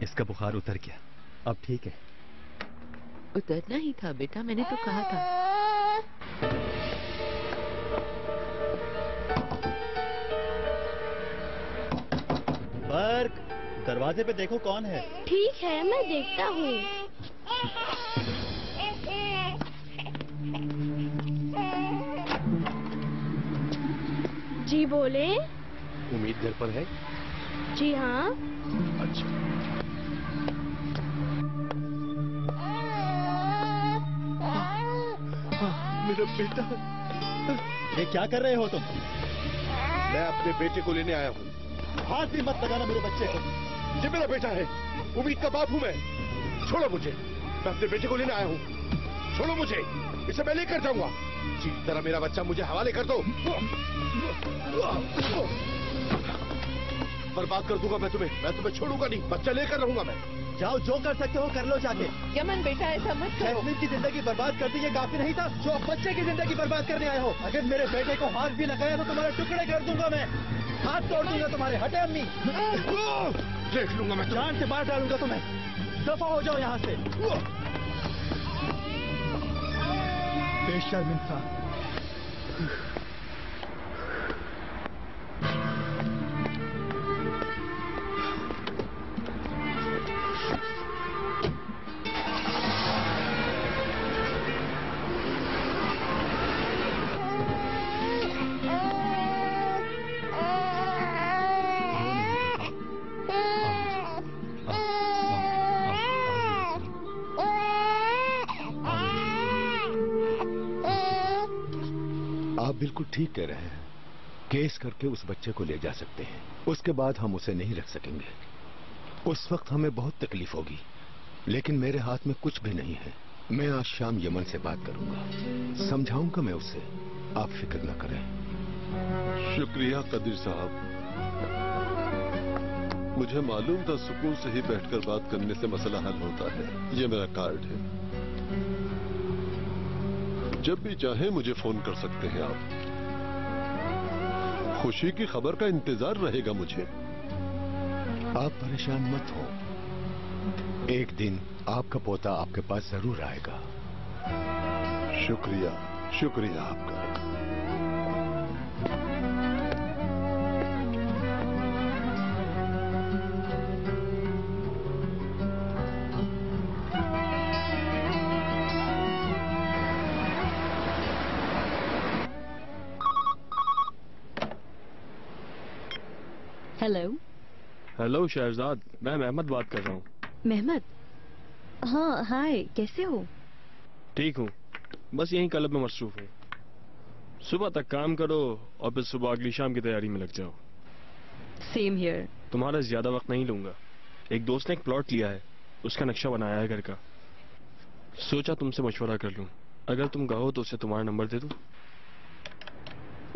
इसका बुखार उतर गया, अब ठीक है। उतरना ही था बेटा, मैंने तो कहा था। बर्क, दरवाजे पे देखो कौन है। ठीक है, मैं देखता हूँ। जी बोले। उम्मीद घर पर है? जी हाँ। अच्छा। मेरा बेटा। ये क्या कर रहे हो तुम? मैं अपने बेटे को लेने आया हूँ। हाथ भी मत लगाना मेरे बच्चे को। ये मेरा बेटा है, उम्मीद का बाप हूँ मैं। छोड़ो मुझे, मैं अपने बेटे को लेने आया हूँ। छोड़ो मुझे, इसे मैं लेकर जाऊंगा। जी तरह मेरा बच्चा मुझे हवाले कर दो। बर्बाद कर दूंगा मैं तुम्हें छोड़ूंगा नहीं। बच्चा लेकर रहूंगा मैं। जाओ, जो कर सकते हो कर लो जाके। यमन बेटा ऐसा मत करो। जैस्मीन की जिंदगी बर्बाद कर दी, ये काफी नहीं था जो अब बच्चे की जिंदगी बर्बाद करने आए हो। अगर मेरे बेटे को हाथ भी लगाया तो तुम्हारे टुकड़े कर दूंगा मैं। हाथ तोड़ दूंगा तुम्हारे। हटे अम्मी। देख लूंगा मैं, जान से मार डालूंगा तुम्हें। दफा हो जाओ यहाँ से। बेशर्म इंसान। बिल्कुल ठीक कह रहे हैं। केस करके उस बच्चे को ले जा सकते हैं, उसके बाद हम उसे नहीं रख सकेंगे। उस वक्त हमें बहुत तकलीफ होगी, लेकिन मेरे हाथ में कुछ भी नहीं है। मैं आज शाम यमन से बात करूंगा, समझाऊंगा मैं उसे। आप फिक्र न करें। शुक्रिया कदीर साहब। मुझे मालूम था सुकून से ही बैठकर बात करने से मसला हल होता है। ये मेरा कार्ड है, जब भी चाहें मुझे फोन कर सकते हैं आप। खुशी की खबर का इंतजार रहेगा मुझे। आप परेशान मत हो, एक दिन आपका पोता आपके पास जरूर आएगा। शुक्रिया, शुक्रिया आपका। हेलो। हेलो शहजाद, मैं मेहमद बात कर रहा हूँ। मेहमद? हाँ, हाय, कैसे हो? ठीक हूँ, बस यहीं क्लब में मसरूफ हूँ। सुबह तक काम करो और फिर सुबह अगली शाम की तैयारी में लग जाओ। Same here. तुम्हारा ज्यादा वक्त नहीं लूंगा। एक दोस्त ने एक प्लॉट लिया है, उसका नक्शा बनाया है घर का। सोचा तुमसे मशवरा कर लूं। अगर तुम कहो तो उसे तुम्हारा नंबर दे दूं?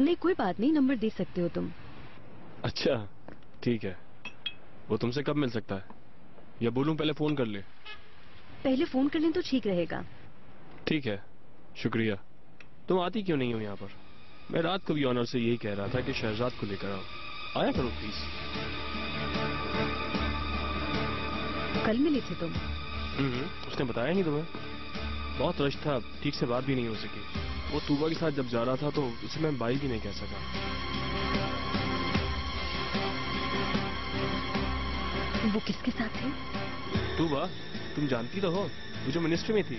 नहीं, कोई बात नहीं, नंबर दे सकते हो तुम। अच्छा ठीक है। वो तुमसे कब मिल सकता है, या बोलूं पहले फोन कर ले? पहले फोन कर लें तो ठीक रहेगा। ठीक है, शुक्रिया। तुम आती क्यों नहीं हो यहाँ पर? मैं रात को भी ऑनर से यही कह रहा था कि शहजाद को लेकर आओ। आया करो प्लीज। कल मिले थे तुम? उसने बताया नहीं तुम्हें? बहुत रश था, ठीक से बात भी नहीं हो सकी। वो तूबा के साथ जब जा रहा था तो उसे मैं बाई भी नहीं कह सका। वो किसके साथ थे? तूबा, तुम जानती तो हो, वो जो मिनिस्ट्री में थी।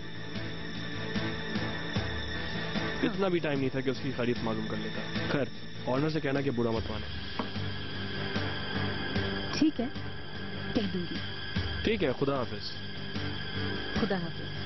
इतना भी टाइम नहीं था कि उसकी खैरियत मालूम कर लेता। खैर, ऑनर से कहना कि बुरा मत माने। ठीक है, कह दूंगी। ठीक है, खुदा हाफिज। खुदा हाफिज।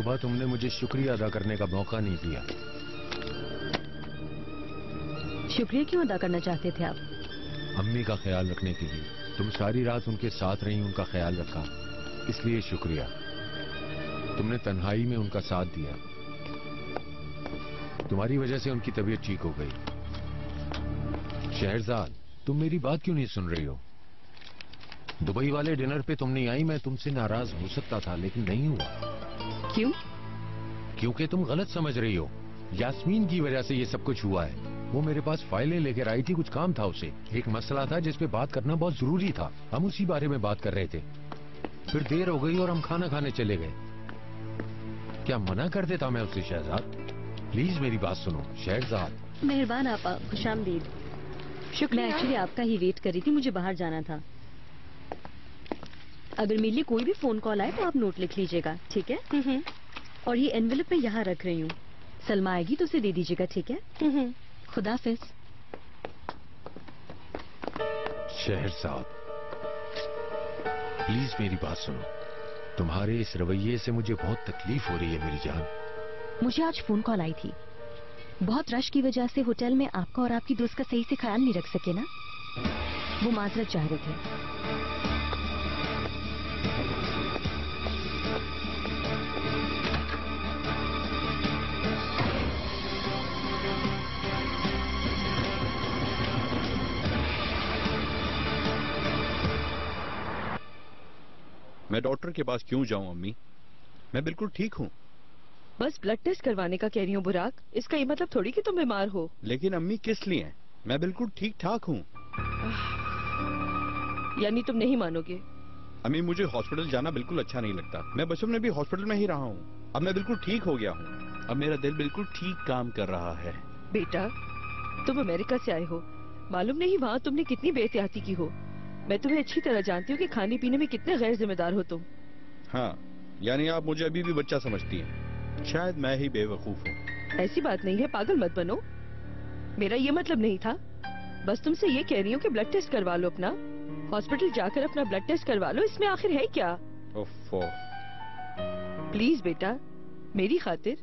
सुबह तुमने मुझे शुक्रिया अदा करने का मौका नहीं दिया। शुक्रिया क्यों अदा करना चाहते थे आप? अम्मी का ख्याल रखने के लिए। तुम सारी रात उनके साथ रही, उनका ख्याल रखा, इसलिए शुक्रिया। तुमने तन्हाई में उनका साथ दिया। तुम्हारी वजह से उनकी तबीयत ठीक हो गई। शहरजाद, तुम मेरी बात क्यों नहीं सुन रही हो? दुबई वाले डिनर पे तुम नहीं आई, मैं तुमसे नाराज हो सकता था, लेकिन नहीं हुआ। क्यों? क्योंकि तुम गलत समझ रही हो। यास्मीन की वजह से ये सब कुछ हुआ है। वो मेरे पास फाइलें लेकर आई थी, कुछ काम था उसे, एक मसला था जिस पे बात करना बहुत जरूरी था। हम उसी बारे में बात कर रहे थे। फिर देर हो गई और हम खाना खाने चले गए। क्या मना कर देता मैं उससे? शहजाद प्लीज मेरी बात सुनो। शहजाद। मेहरबान आपा, खुशामदीद। शुक्रिया। मैं एक्चुअली आपका ही वेट कर रही थी, मुझे बाहर जाना था। अगर मेरे लिए कोई भी फोन कॉल आए तो आप नोट लिख लीजिएगा, ठीक है? और ये एनवेलप मैं यहाँ रख रही हूँ। सलमा आएगी तो उसे दे दीजिएगा, ठीक है? खुदाफिज। शहरजाद प्लीज मेरी बात सुनो। तुम्हारे इस रवैये से मुझे बहुत तकलीफ हो रही है मेरी जान। मुझे आज फोन कॉल आई थी। बहुत रश की वजह से होटल में आपका और आपकी दोस्त का सही से ख्याल नहीं रख सके ना? वो माजरत चाह रहे थे। मैं डॉक्टर के पास क्यों जाऊं अम्मी? मैं बिल्कुल ठीक हूँ। बस ब्लड टेस्ट करवाने का कह रही हूँ बुराक। इसका ये मतलब थोड़ी कि तुम बीमार हो। लेकिन अम्मी किस लिए? मैं बिल्कुल ठीक ठाक हूँ। यानी तुम नहीं मानोगे? अम्मी मुझे हॉस्पिटल जाना बिल्कुल अच्छा नहीं लगता। मैं बचपन में भी हॉस्पिटल में ही रहा हूँ। अब मैं बिल्कुल ठीक हो गया हूँ। अब मेरा दिल बिल्कुल ठीक काम कर रहा है। बेटा तुम अमेरिका से आए हो, मालूम नहीं वहाँ तुमने कितनी बेहतियाती की हो। मैं तुम्हें अच्छी तरह जानती हूँ कि खाने पीने में कितने गैर जिम्मेदार हो तुम। हाँ, यानी आप मुझे अभी भी बच्चा समझती हैं। शायद मैं ही बेवकूफ हूँ। ऐसी बात नहीं है, पागल मत बनो। मेरा ये मतलब नहीं था। बस तुमसे ये कह रही हूँ कि ब्लड टेस्ट करवा लो अपना। हॉस्पिटल जाकर अपना ब्लड टेस्ट करवा लो, इसमें आखिर है क्या? ओफो। प्लीज बेटा, मेरी खातिर।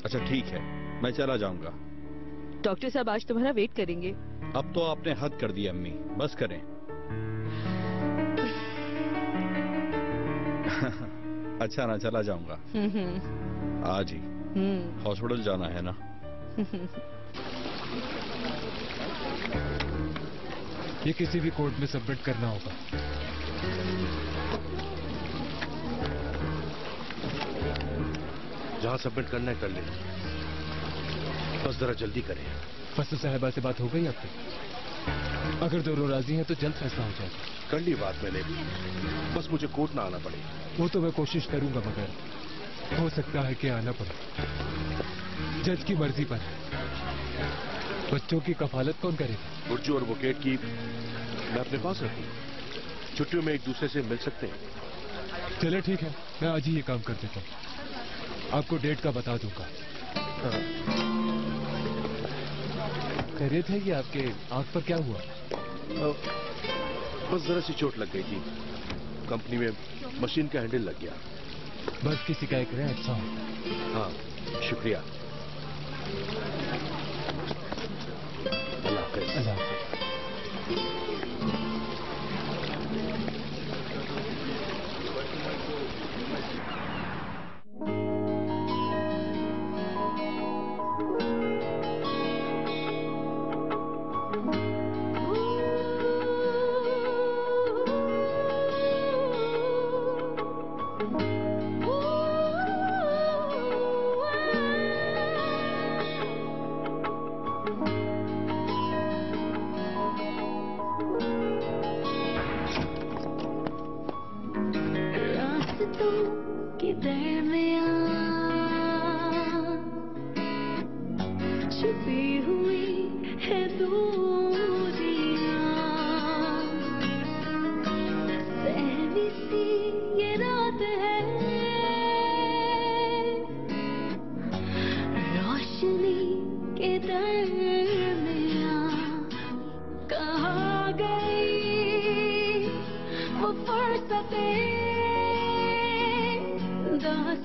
अच्छा ठीक है, मैं चला जाऊंगा। डॉक्टर साहब आज तुम्हारा वेट करेंगे। अब तो आपने हद कर दी अम्मी, बस करें। अच्छा ना, चला जाऊंगा आज ही। हॉस्पिटल जाना है ना? ये किसी भी कोर्ट में सबमिट करना होगा। जहां सबमिट करना है कर ले, बस जरा जल्दी करें। फसल साहिबा से बात हो गई आपकी? अगर दोनों राजी हैं तो जल्द फैसला हो जाएगा। कर ली बात मैंने, बस मुझे कोर्ट ना आना पड़े। वो तो मैं कोशिश करूंगा, मगर हो सकता है कि आना पड़े। जज की मर्जी पर। बच्चों की कफालत कौन करेगा? गुर्जू और वोकेट की मैं अपने पास रखूं। छुट्टियों में एक दूसरे से मिल सकते हैं। चले ठीक है, मैं आज ही ये काम कर देता हूँ। आपको डेट का बता दूंगा। खैरियत है कि आपके आंख पर क्या हुआ? बस जरा सी चोट लग गई थी। कंपनी में मशीन का हैंडल लग गया। बस की शिकायत करें, अच्छा हो। हाँ शुक्रिया। अल्लाह हाफ़िज़। अल्लाह हाफ़िज़।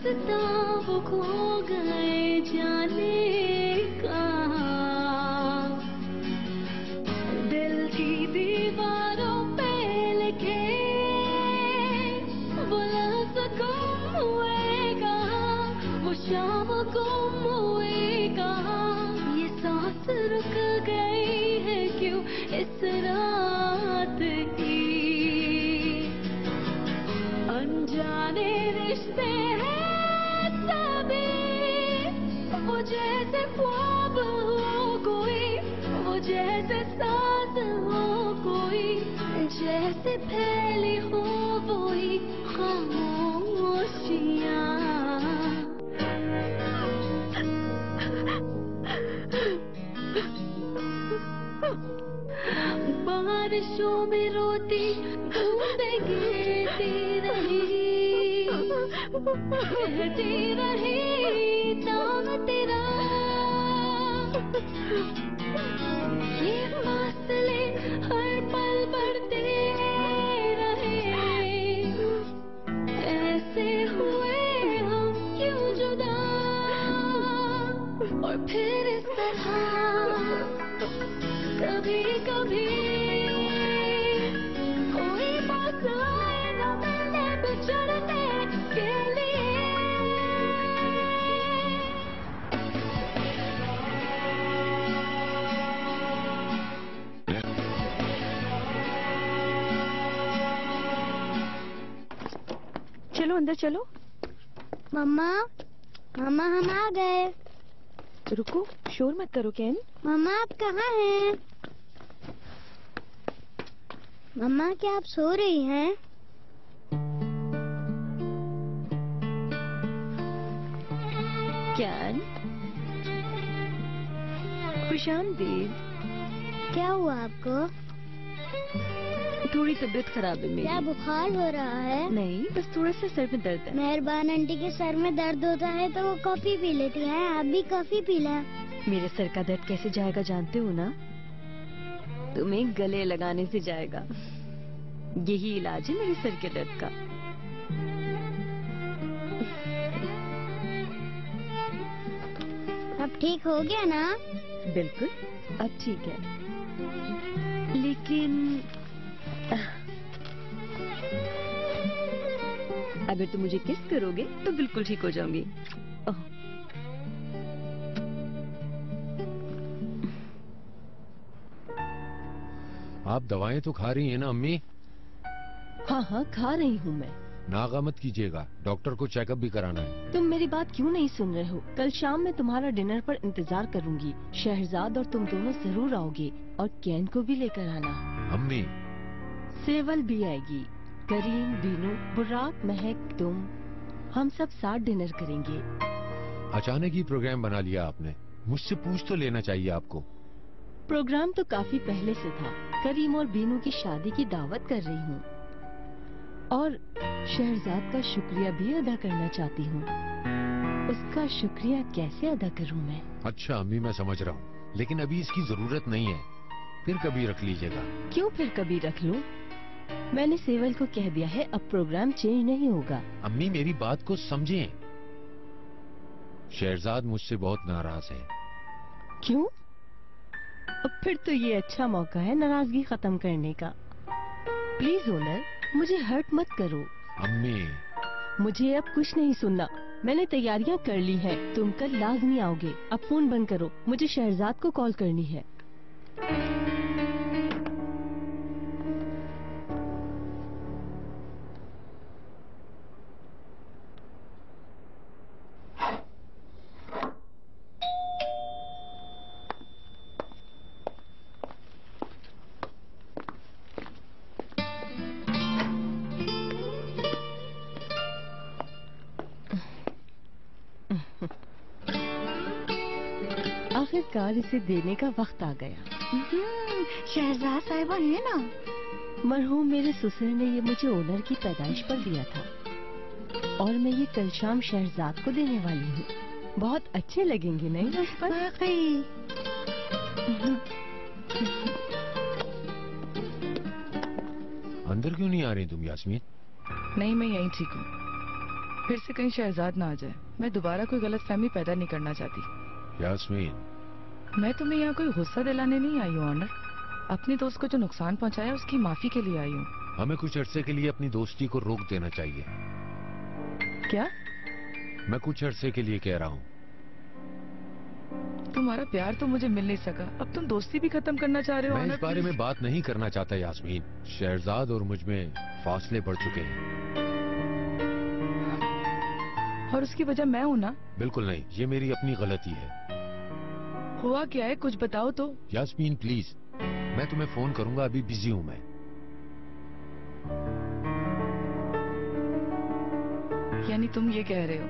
रास्ता वो खो गए जाने कहाँ। दिल की दीवारों पे लिखे वो लफ्ज़ गुम हुए कहाँ, वो शाम गुम हुए कहाँ। ये सांस रुक गई है क्यों इस रात की। अनजाने रिश्ते हैं सभी, वो जैसे ख्वाब हो कोई, वो जैसे साथ हो कोई, जैसे फैली हो वही खामोशियाँ। बारिशों में रोती धूपें गिरती रही, कहती रही नाम तेरा। ये फासले हर पल बढ़ते रहे, ऐसे हुए हम क्यों जुदा। और फिर इस तरह कभी कभी कोई बात आए न मिलने बिछड़ने के लिए। चलो अंदर चलो। मम्मा मम्मा हम आ गए। रुको, शोर मत करो केन। मम्मा आप कहाँ हैं? मम्मा क्या आप सो रही हैं? कैन, खुशामदीद। क्या हुआ आपको? थोड़ी तबीयत खराब है मेरी। क्या बुखार हो रहा है? नहीं, बस थोड़ा सा सर में दर्द है। मेहरबान आंटी के सर में दर्द होता है तो वो कॉफी पी लेती हैं। आप भी कॉफी पी लें। मेरे सर का दर्द कैसे जाएगा जानते हो ना? तुम्हें गले लगाने से जाएगा। यही इलाज है मेरे सर के दर्द का। अब ठीक हो गया ना? बिल्कुल, अब ठीक है। लेकिन अगर तुम मुझे किस करोगे तो बिल्कुल ठीक हो जाऊंगी। आप दवाएं तो खा रही हैं ना अम्मी? हाँ हाँ, खा रही हूँ मैं। नागा मत कीजिएगा, डॉक्टर को चेकअप भी कराना है। तुम मेरी बात क्यों नहीं सुन रहे हो? कल शाम मैं तुम्हारा डिनर पर इंतजार करूंगी। शहरजाद और तुम दोनों जरूर आओगे और कैन को भी लेकर आना। अम्मी, सेवल भी आएगी, करीम, बीनू, बुर्राक, महक, तुम, हम सब साथ डिनर करेंगे। अचानक ही प्रोग्राम बना लिया आपने। मुझसे पूछ तो लेना चाहिए आपको। प्रोग्राम तो काफी पहले से था। करीम और बीनू की शादी की दावत कर रही हूँ और शहरजाद का शुक्रिया भी अदा करना चाहती हूँ। उसका शुक्रिया कैसे अदा करूँ मैं? अच्छा अम्मी, मैं समझ रहा हूँ, लेकिन अभी इसकी जरूरत नहीं है। फिर कभी रख लीजिएगा। क्यों फिर कभी रख लूं? मैंने सेवल को कह दिया है, अब प्रोग्राम चेंज नहीं होगा। अम्मी मेरी बात को समझें। शहरजाद मुझसे बहुत नाराज है। क्यों? अब फिर तो ये अच्छा मौका है नाराजगी खत्म करने का। प्लीज ओनर, मुझे हर्ट मत करो। अम्मी, मुझे अब कुछ नहीं सुनना। मैंने तैयारियां कर ली हैं। तुम कल लाजमी आओगे। अब फोन बंद करो, मुझे शहरजाद को कॉल करनी है। आखिरकार इसे देने का वक्त आ गया। शहजाद साहिबा है ना? मरहूम मेरे ससुर ने ये मुझे ओनर की पैदाइश पर दिया था और मैं ये कल शाम शहजाद को देने वाली हूँ। बहुत अच्छे लगेंगे नहीं उस पर? अंदर क्यों नहीं आ रही तुम यास्मीन? नहीं, मैं यहीं ठीक हूँ। फिर से कहीं शहजाद ना आ जाए। मैं दोबारा कोई गलतफहमी पैदा नहीं करना चाहती। यास्मीन, मैं तुम्हें यहाँ कोई गुस्सा दिलाने नहीं आई हूँ ऑनर। अपने दोस्त को जो नुकसान पहुँचाया उसकी माफी के लिए आई हूँ। हमें कुछ अरसे के लिए अपनी दोस्ती को रोक देना चाहिए। क्या? मैं कुछ अरसे के लिए कह रहा हूँ। तुम्हारा प्यार तो मुझे मिल नहीं सका, अब तुम दोस्ती भी खत्म करना चाह रहे हो? मैं इस बारे में बात नहीं करना चाहता यास्मीन। शहजाद और मुझ में फासले बढ़ चुके हैं। और उसकी वजह मैं हूँ ना? बिल्कुल नहीं, ये मेरी अपनी गलती है। हुआ क्या है, कुछ बताओ तो। यास्मीन प्लीज, मैं तुम्हें फोन करूंगा, अभी बिजी हूँ मैं। यानी तुम ये कह रहे हो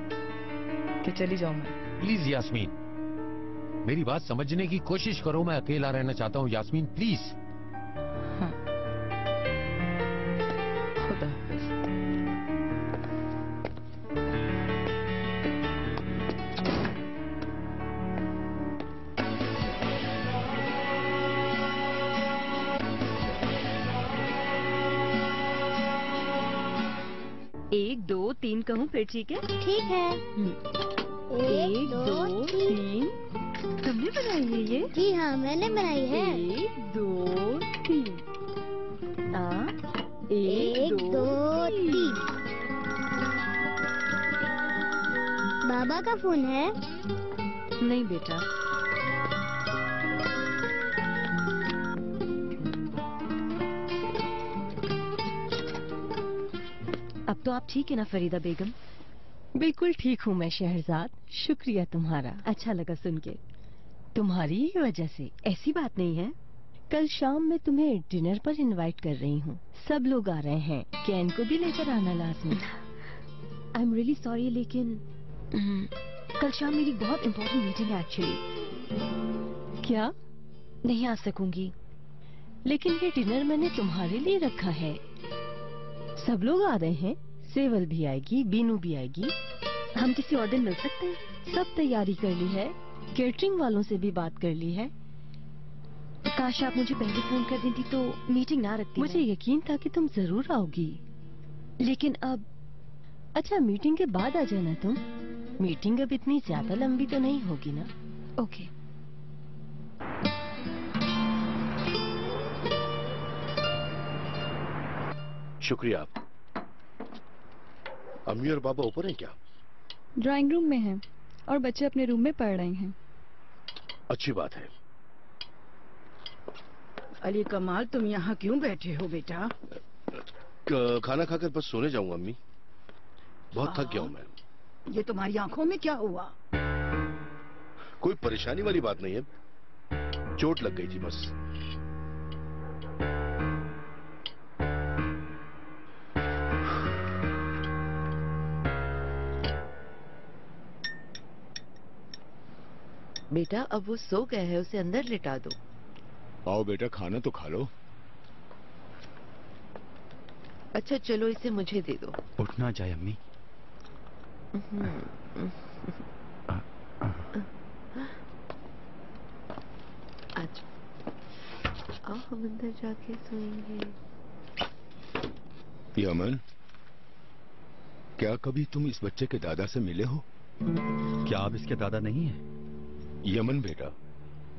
कि चली जाऊं मैं? प्लीज यास्मीन, मेरी बात समझने की कोशिश करो। मैं अकेला रहना चाहता हूँ यास्मीन, प्लीज। हाँ। खुदा हाफिज। एक दो तीन कहूँ फिर? ठीक है? ठीक है। एक दो तीन। तुमने बनाई है ये? जी हाँ, मैंने बनाई है। एक दो तीन। एक दो तीन। बाबा का फोन है? नहीं बेटा। अब तो आप ठीक है ना फरीदा बेगम? बिल्कुल ठीक हूँ मैं शहरजाद, शुक्रिया तुम्हारा। अच्छा लगा सुन के। तुम्हारी ही वजह से। ऐसी बात नहीं है। कल शाम मैं तुम्हें डिनर पर इनवाइट कर रही हूँ। सब लोग आ रहे हैं, कैन को भी लेकर आना लाजमी। आई एम रियली सॉरी, लेकिन कल शाम मेरी बहुत इम्पोर्टेंट मीटिंग है एक्चुअली। क्या? नहीं आ सकूंगी। लेकिन ये डिनर मैंने तुम्हारे लिए रखा है। सब लोग आ रहे हैं, सेवल भी आएगी, बीनू भी आएगी। हम किसी और दिन मिल सकते हैं? सब तैयारी कर ली है, केटरिंग वालों से भी बात कर ली है। काश आप मुझे पहले फोन कर देती तो मीटिंग ना रखती। मुझे यकीन था कि तुम जरूर आओगी, लेकिन अब। अच्छा, मीटिंग के बाद आ जाना तुम। मीटिंग अब इतनी ज्यादा लंबी तो नहीं होगी ना? ओके। शुक्रिया। अम्मी और बाबा ऊपर हैं क्या? ड्राइंग रूम में हैं और बच्चे अपने रूम में पढ़ रहे हैं। अच्छी बात है। अली कमाल, तुम यहाँ क्यों बैठे हो बेटा? खाना खाकर बस सोने जाऊंगा अम्मी, बहुत थक गया हूँ मैं। ये तुम्हारी आंखों में क्या हुआ? कोई परेशानी वाली बात नहीं है, चोट लग गई थी बस। बेटा अब वो सो गया है, उसे अंदर लिटा दो। आओ बेटा, खाना तो खा लो। अच्छा चलो, इसे मुझे दे दो। उठना जाए अम्मी। आज आओ हम अंदर जाके सोएंगे। यमन, क्या कभी तुम इस बच्चे के दादा से मिले हो? क्या आप इसके दादा नहीं हैं? यमन बेटा,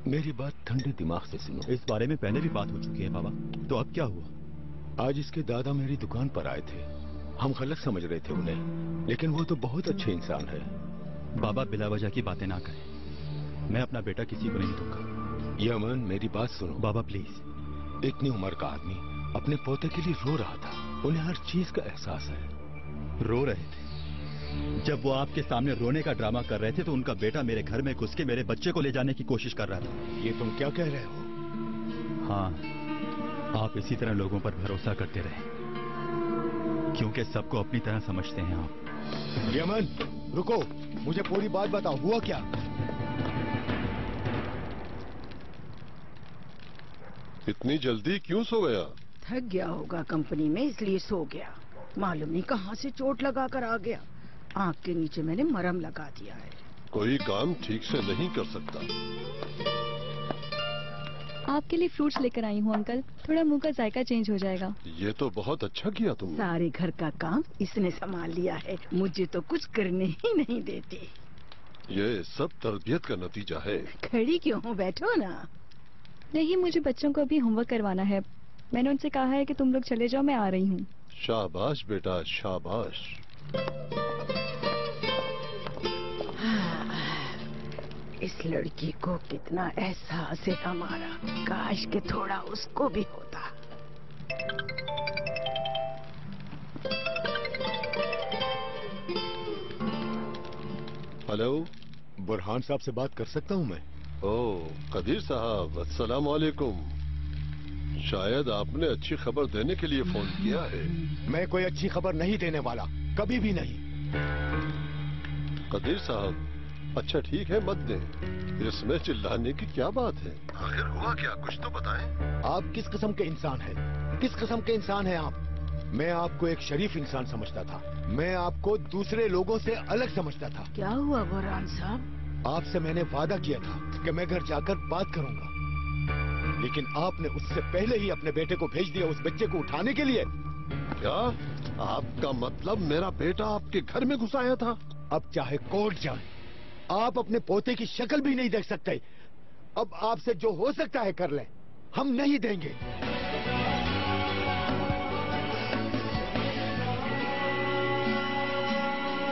मेरी बात ठंडे दिमाग से सुनो। इस बारे में पहले भी बात हो चुकी है बाबा, तो अब क्या हुआ? आज इसके दादा मेरी दुकान पर आए थे। हम गलत समझ रहे थे उन्हें, लेकिन वो तो बहुत अच्छे इंसान है। बाबा बिला वजह की बातें ना करें, मैं अपना बेटा किसी को नहीं दूंगा। यमन मेरी बात सुनो। बाबा प्लीज। इतनी उम्र का आदमी अपने पोते के लिए रो रहा था, उन्हें हर चीज का एहसास है। रो रहे थे? जब वो आपके सामने रोने का ड्रामा कर रहे थे तो उनका बेटा मेरे घर में घुस के मेरे बच्चे को ले जाने की कोशिश कर रहा था। ये तुम क्या कह रहे हो? हाँ, आप इसी तरह लोगों पर भरोसा करते रहे, क्योंकि सबको अपनी तरह समझते हैं आप। यमन रुको, मुझे पूरी बात बताओ, हुआ क्या? इतनी जल्दी क्यों सो गया? थक गया होगा कंपनी में, इसलिए सो गया। मालूम नहीं कहाँ से चोट लगा कर आ गया। आंख के नीचे मैंने मरहम लगा दिया है। कोई काम ठीक से नहीं कर सकता। आपके लिए फ्रूट्स लेकर आई हूँ अंकल, थोड़ा मुंह का जायका चेंज हो जाएगा। ये तो बहुत अच्छा किया तुमने। सारे घर का काम इसने संभाल लिया है, मुझे तो कुछ करने ही नहीं देती। ये सब तरबियत का नतीजा है। खड़ी क्यों हो, बैठो ना। नहीं, मुझे बच्चों को अभी होमवर्क करवाना है। मैंने उनसे कहा है कि तुम लोग चले जाओ, मैं आ रही हूँ। शाबाश बेटा, शाबाश। इस लड़की को कितना एहसास है हमारा, काश के थोड़ा उसको भी होता। हेलो, बुरहान साहब से बात कर सकता हूँ मैं? ओह कदीर साहब, अस्सलाम वालेकुम। शायद आपने अच्छी खबर देने के लिए फोन किया है। मैं कोई अच्छी खबर नहीं देने वाला, कभी भी नहीं। कदीर साहब, अच्छा ठीक है, मत दें। इसमें चिल्लाने की क्या बात है? आखिर हुआ क्या, कुछ तो बताएं। आप किस किस्म के इंसान हैं? किस किस्म के इंसान हैं आप? मैं आपको एक शरीफ इंसान समझता था, मैं आपको दूसरे लोगों से अलग समझता था। क्या हुआ बुरहान साहब? आपसे मैंने वादा किया था कि मैं घर जाकर बात करूंगा, लेकिन आपने उससे पहले ही अपने बेटे को भेज दिया उस बच्चे को उठाने के लिए। क्या आपका मतलब मेरा बेटा आपके घर में घुस आया था? अब चाहे कोर्ट जाए, आप अपने पोते की शक्ल भी नहीं देख सकते। अब आपसे जो हो सकता है कर लें, हम नहीं देंगे।